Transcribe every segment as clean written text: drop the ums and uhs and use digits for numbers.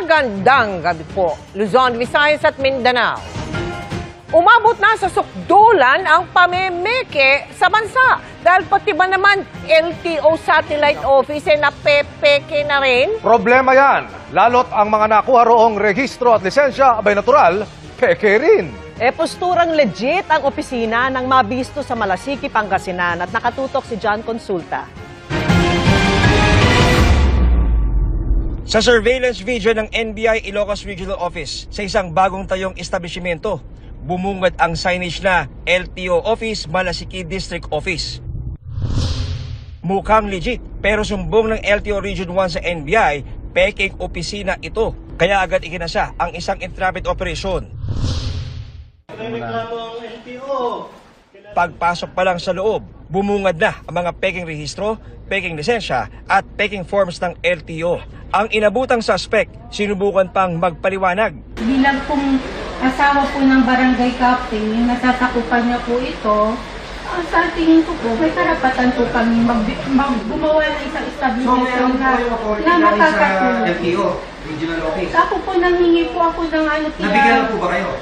Magandang gabi po, Luzon, Visayas at Mindanao. Umabot na sa sukdulan ang pamemeke sa bansa dahil pati ba naman LTO satellite office na pepeke na rin? Problema yan, lalo't ang mga nakuha roong rehistro at lisensya, abay natural, peke rin. Posturang legit ang opisina ng mabisto sa Malasiki, Pangasinan at nakatutok si John Consulta. Sa surveillance video ng NBI Ilocos Regional Office sa isang bagong tayong establishmento, bumungad ang signage na LTO Office, Malasiki District Office. Mukhang legit pero sumbong ng LTO Region 1 sa NBI, peking opisina ito. Kaya agad ikinasa ang isang entrapment operation. Pagpasok pa lang sa loob, bumungad na ang mga peking rehistro, peking lisensya at peking forms ng LTO. Ang inabutang suspect, sinubukan pang magpaliwanag. Bilang pong asawa po ng barangay captain, yung nasasakupan niya po ito, sa tingin ko po, may karapatan po kami gumawa ng isang establishment na makakatulong. LTO, Regional Office. Ako po nanghingi po ako ng ano. Nabigyan na po ba kayo?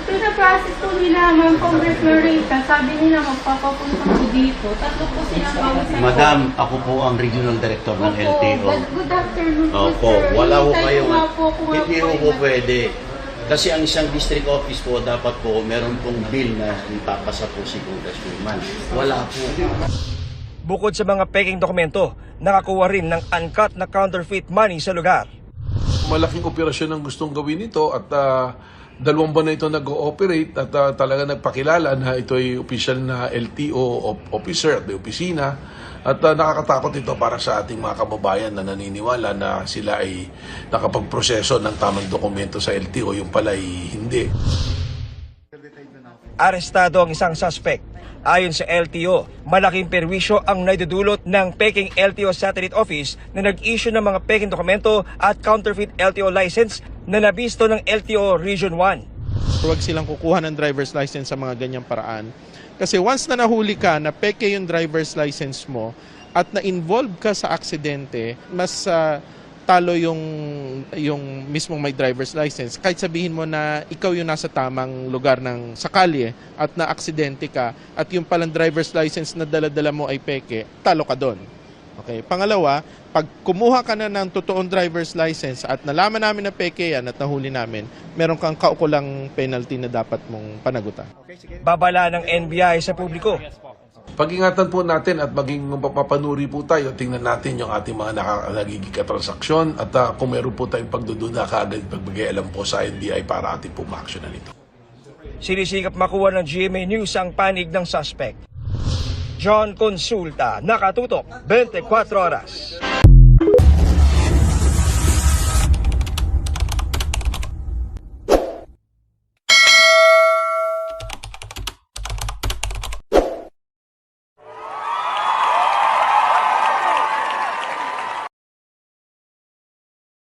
Ito na process po nila, ma'am, Congressman Rita. Sabi nila magpapapunta po dito. Tatlo po silang kawasan po. Madam, ako po ang Regional Director ng LTO. Good afternoon po, Opo, sir. wala ho Hintay kayo. ko nga po kung Hindi ako ho ay po pwede. Kasi ang isang district office po, dapat po meron pong bill na ipapasa po si Congresswoman. Wala po. Bukod sa mga peking dokumento, nakakuha rin ng uncut na counterfeit money sa lugar. Malaking operasyon ang gustong gawin ito at 2 buwan na ito nag-ooperate at talaga nagpakilala na ito ay official na LTO officer at opisina at nakakatakot ito para sa ating mga kababayan na naniniwala na sila ay nakapagproseso ng tamang dokumento sa LTO, yung pala ay hindi. Arestado ang isang suspect. Ayon sa LTO, malaking perwisyo ang naidudulot ng peking LTO Satellite Office na nag-issue ng mga peking dokumento at counterfeit LTO license na nabisto ng LTO Region 1. Huwag silang kukuha ng driver's license sa mga ganyang paraan. Kasi once na nahuli ka na peke yung driver's license mo at na-involve ka sa aksidente, mas talo yung mismong may driver's license. Kahit sabihin mo na ikaw yung nasa tamang lugar ng sakali at na-aksidente ka at yung palang driver's license na dala-dala mo ay peke, talo ka doon. Okay. Pangalawa, pag kumuha ka na ng totoong driver's license at nalaman namin na peke yan at nahuli namin, meron kang kaukulang penalty na dapat mong panagutan. Babala ng NBI sa publiko. Pag-ingatan po natin at maging mapapanuri po tayo, tingnan natin yung ating mga nagiging transaksyon at kung meron po tayong pagdududa kaagad pagbigay-alam po sa NBI para ating po ma-actionan ito. Sinisikap makuha ng GMA News ang panig ng suspect. John Consulta, nakatutok, 24 oras.